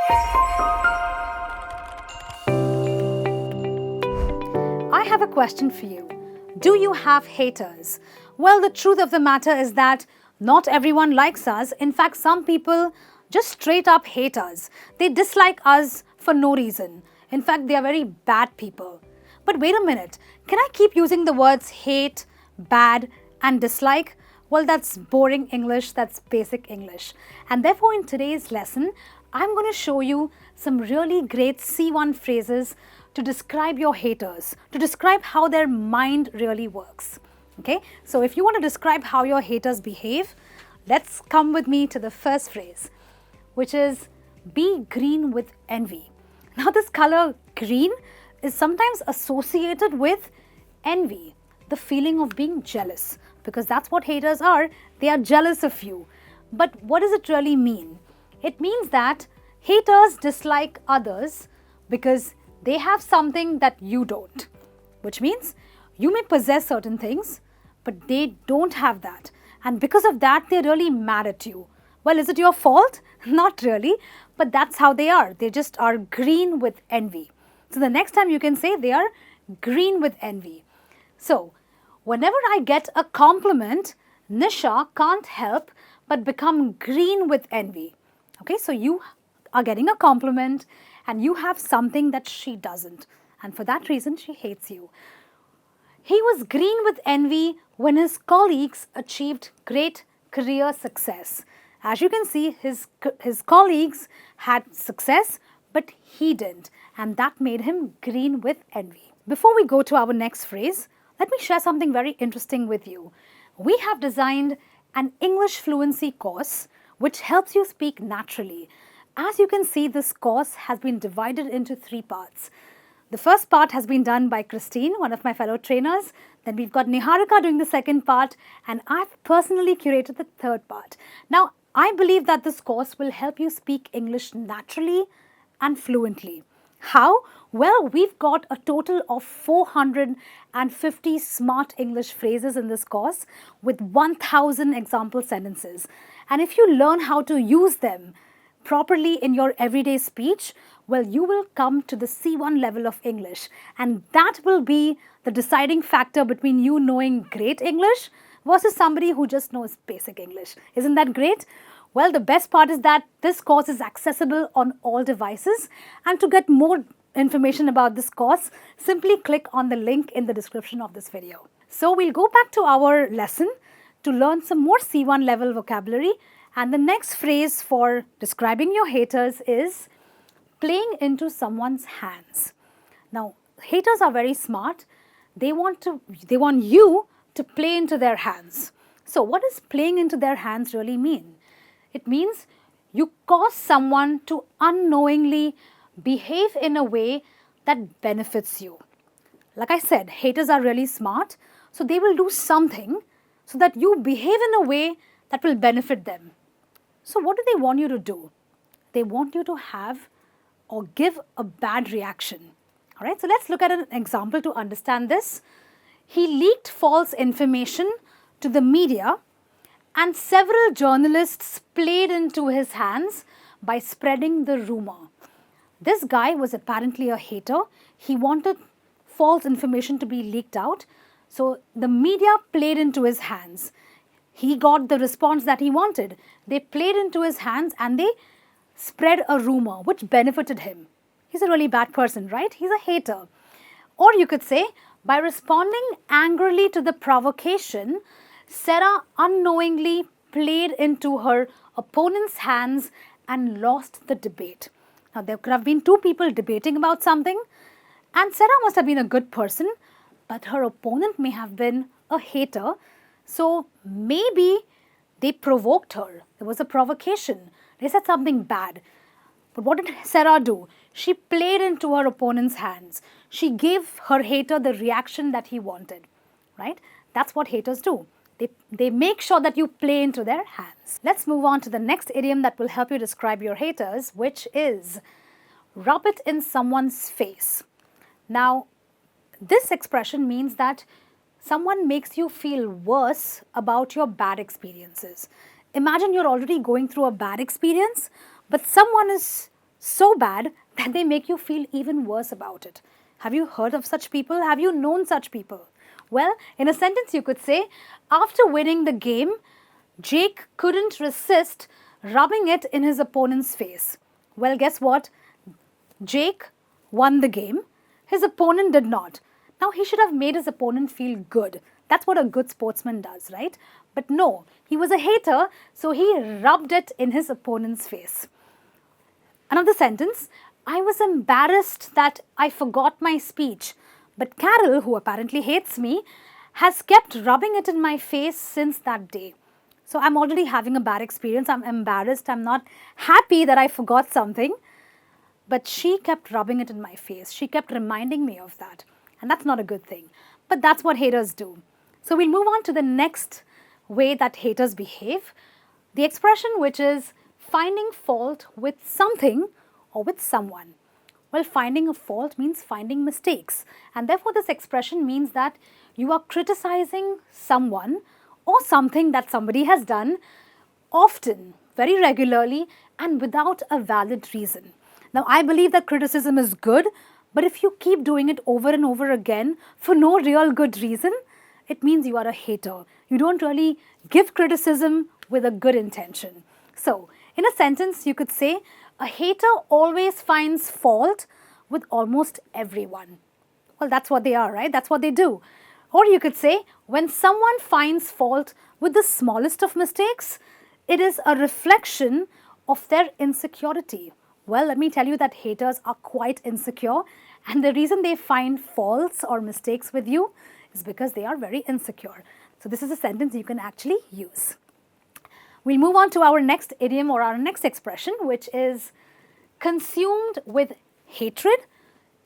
I have a question for you. Do you have haters? Well, the truth of the matter is that not everyone likes us. In fact, some people just straight up hate us. They dislike us for no reason. In fact, they are very bad people. But wait a minute, can I keep using the words hate, bad, and dislike? Well, that's boring English, that's basic English. And therefore, in today's lesson, I'm going to show you some really great C1 phrases to describe your haters, to describe how their mind really works. Okay, so if you want to describe how your haters behave, let's come with me to the first phrase, which is be green with envy. Now, this color green is sometimes associated with envy, the feeling of being jealous, because that's what haters are. They are jealous of you. But what does it really mean? It means that haters dislike others because they have something that you don't, which means you may possess certain things, but they don't have that. And because of that, they're really mad at you. Well, is it your fault? Not really, but that's how they are. They just are green with envy. So the next time you can say they are green with envy. So whenever I get a compliment, Nisha can't help but become green with envy. Okay, so you are getting a compliment and you have something that she doesn't. And for that reason, she hates you. He was green with envy when his colleagues achieved great career success. As you can see, his colleagues had success, but he didn't. And that made him green with envy. Before we go to our next phrase, let me share something very interesting with you. We have designed an English fluency course which helps you speak naturally. As you can see, this course has been divided into 3 parts. The first part has been done by Christine, one of my fellow trainers. Then we've got Niharika doing the second part, and I've personally curated the third part. Now, I believe that this course will help you speak English naturally and fluently. How? Well, we've got a total of 450 smart English phrases in this course with 1000 example sentences. And if you learn how to use them properly in your everyday speech, well, you will come to the C1 level of English. And that will be the deciding factor between you knowing great English versus somebody who just knows basic English. Isn't that great? Well, the best part is that this course is accessible on all devices. And to get more information about this course, simply click on the link in the description of this video. So we'll go back to our lesson to learn some more C1 level vocabulary. And the next phrase for describing your haters is playing into someone's hands. Now, haters are very smart. They want you to play into their hands. So what does playing into their hands really mean? It means you cause someone to unknowingly behave in a way that benefits you. Like I said, haters are really smart, so they will do something so that you behave in a way that will benefit them. So what do they want you to do? They want you to have or give a bad reaction. All right, so let's look at an example to understand this. He leaked false information to the media and several journalists played into his hands by spreading the rumor. This guy was apparently a hater. He wanted false information to be leaked out. So the media played into his hands. He got the response that he wanted. They played into his hands and they spread a rumor which benefited him. He's a really bad person, right? He's a hater. Or you could say, by responding angrily to the provocation, Sarah unknowingly played into her opponent's hands and lost the debate. Now, there could have been 2 people debating about something, and Sarah must have been a good person, but her opponent may have been a hater. So maybe they provoked her. There was a provocation. They said something bad. But what did Sarah do? She played into her opponent's hands. She gave her hater the reaction that he wanted, right? That's what haters do. They make sure that you play into their hands. Let's move on to the next idiom that will help you describe your haters, which is rub it in someone's face. Now, this expression means that someone makes you feel worse about your bad experiences. Imagine you're already going through a bad experience, but someone is so bad that they make you feel even worse about it. Have you heard of such people? Have you known such people? Well, in a sentence you could say, after winning the game, Jake couldn't resist rubbing it in his opponent's face. Well, guess what? Jake won the game. His opponent did not. Now, he should have made his opponent feel good. That's what a good sportsman does, right? But no, he was a hater, so he rubbed it in his opponent's face. Another sentence, I was embarrassed that I forgot my speech, but Carol, who apparently hates me, has kept rubbing it in my face since that day. So I'm already having a bad experience. I'm embarrassed. I'm not happy that I forgot something. But she kept rubbing it in my face. She kept reminding me of that. And that's not a good thing. But that's what haters do. So we'll move on to the next way that haters behave. The expression which is finding fault with something or with someone. Well, finding a fault means finding mistakes. And therefore, this expression means that you are criticizing someone or something that somebody has done often, very regularly, and without a valid reason. Now, I believe that criticism is good, but if you keep doing it over and over again for no real good reason, it means you are a hater. You don't really give criticism with a good intention. So, in a sentence, you could say, a hater always finds fault with almost everyone. Well, that's what they are, right? That's what they do. Or you could say, when someone finds fault with the smallest of mistakes, it is a reflection of their insecurity. Well, let me tell you that haters are quite insecure, and the reason they find faults or mistakes with you is because they are very insecure. So this is a sentence you can actually use. We'll move on to our next idiom or our next expression, which is consumed with hatred,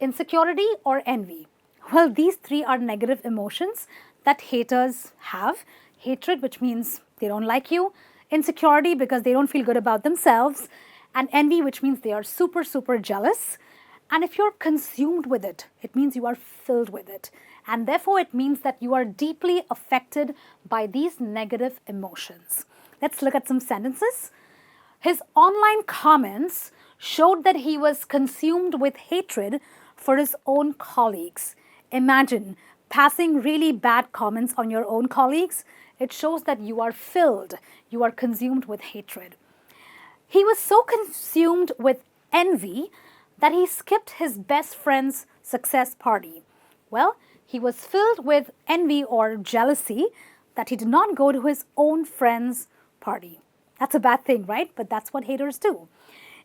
insecurity, or envy. Well, these three are negative emotions that haters have. Hatred, which means they don't like you. Insecurity, because they don't feel good about themselves. And envy, which means they are super, super jealous. And if you're consumed with it, it means you are filled with it. And therefore, it means that you are deeply affected by these negative emotions. Let's look at some sentences. His online comments showed that he was consumed with hatred for his own colleagues. Imagine passing really bad comments on your own colleagues. It shows that you are filled, you are consumed with hatred. He was so consumed with envy that he skipped his best friend's success party. Well, he was filled with envy or jealousy that he did not go to his own friend's party. That's a bad thing, right? But that's what haters do.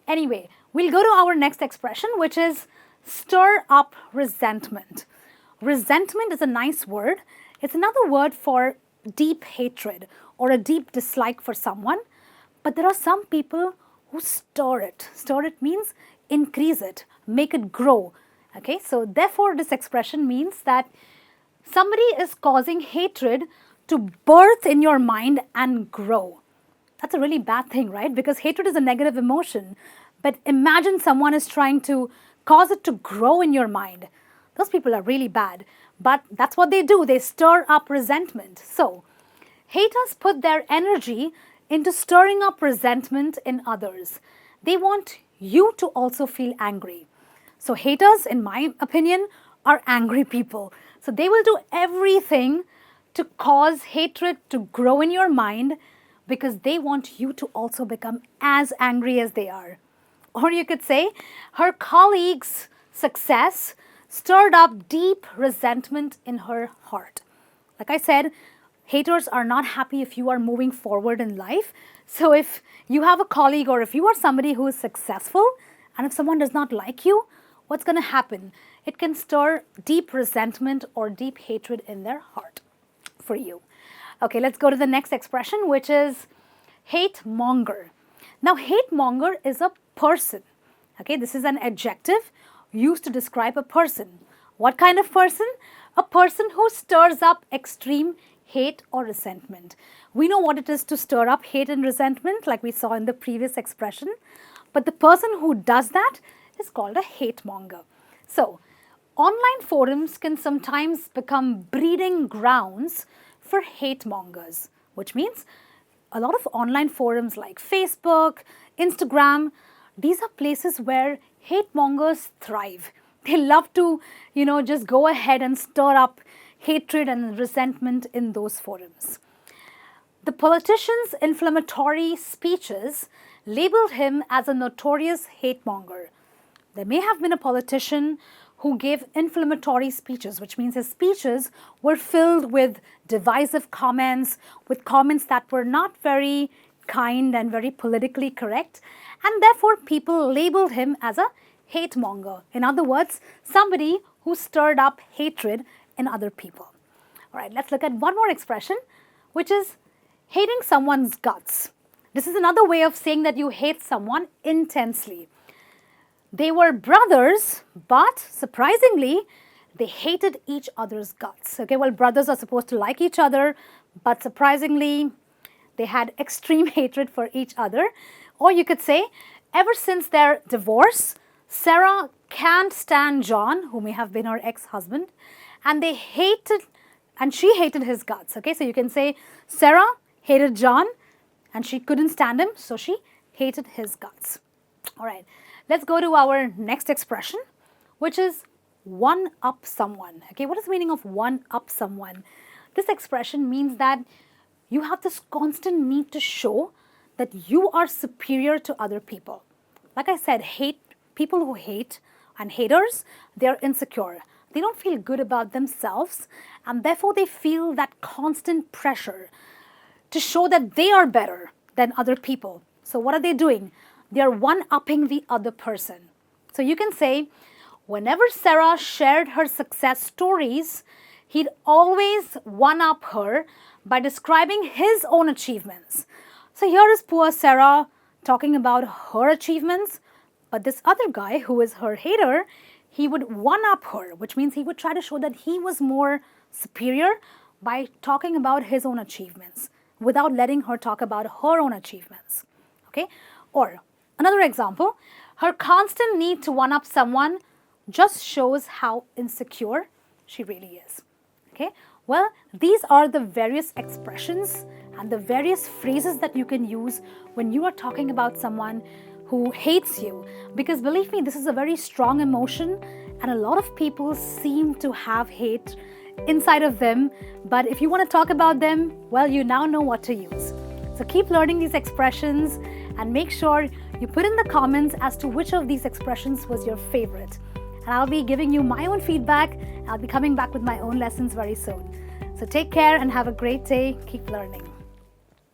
Anyway, we'll go to our next expression, which is stir up resentment. Resentment is a nice word. It's another word for deep hatred or a deep dislike for someone. But there are some people who stir it. Stir it means increase it, make it grow. Okay, so therefore this expression means that somebody is causing hatred to birth in your mind and grow. That's a really bad thing, right? Because hatred is a negative emotion. But imagine someone is trying to cause it to grow in your mind. Those people are really bad. But that's what they do. They stir up resentment. So, haters put their energy into stirring up resentment in others. They want you to also feel angry. So, haters, in my opinion, are angry people. So, they will do everything to cause hatred to grow in your mind because they want you to also become as angry as they are. Or you could say, her colleague's success stirred up deep resentment in her heart. Like I said, haters are not happy if you are moving forward in life. So if you have a colleague or if you are somebody who is successful and if someone does not like you, what's going to happen? It can stir deep resentment or deep hatred in their heart for you. Okay, let's go to the next expression, which is hate monger. Now, hate monger is a person. Okay, this is an adjective used to describe a person. What kind of person? A person who stirs up extreme hate or resentment. We know what it is to stir up hate and resentment, like we saw in the previous expression. But the person who does that is called a hate monger. So, online forums can sometimes become breeding grounds for hate mongers, which means a lot of online forums like Facebook, Instagram these are places where hate mongers thrive. They love to, just go ahead and stir up hatred and resentment in those forums. The politician's inflammatory speeches labeled him as a notorious hate monger. There may have been a politician who gave inflammatory speeches, which means his speeches were filled with divisive comments, with comments that were not very kind and very politically correct, and therefore people labeled him as a hate monger. In other words, somebody who stirred up hatred in other people. All right, let's look at one more expression, which is hating someone's guts. This is another way of saying that you hate someone intensely. They were brothers, but surprisingly, they hated each other's guts. Okay, well, brothers are supposed to like each other, but surprisingly, they had extreme hatred for each other. Or you could say, ever since their divorce, Sarah can't stand John, who may have been her ex-husband, and she hated his guts. Okay, so you can say Sarah hated John, and she couldn't stand him, so she hated his guts. All right, let's go to our next expression, which is one-up someone. Okay, what is the meaning of one-up someone? This expression means that you have this constant need to show that you are superior to other people. Like I said, people who hate and haters, they are insecure. They don't feel good about themselves, and therefore they feel that constant pressure to show that they are better than other people. So what are they doing? They are one-upping the other person. So you can say, whenever Sarah shared her success stories, he'd always one-up her by describing his own achievements. So here is poor Sarah talking about her achievements, but this other guy who is her hater, he would one-up her, which means he would try to show that he was more superior by talking about his own achievements without letting her talk about her own achievements. Okay? Or another example, her constant need to one-up someone just shows how insecure she really is. Okay? Well, these are the various expressions and the various phrases that you can use when you are talking about someone who hates you. Because believe me, this is a very strong emotion, and a lot of people seem to have hate inside of them. But if you want to talk about them, well, you now know what to use. So keep learning these expressions and make sure you put in the comments as to which of these expressions was your favorite. And I'll be giving you my own feedback. I'll be coming back with my own lessons very soon. So take care and have a great day. Keep learning.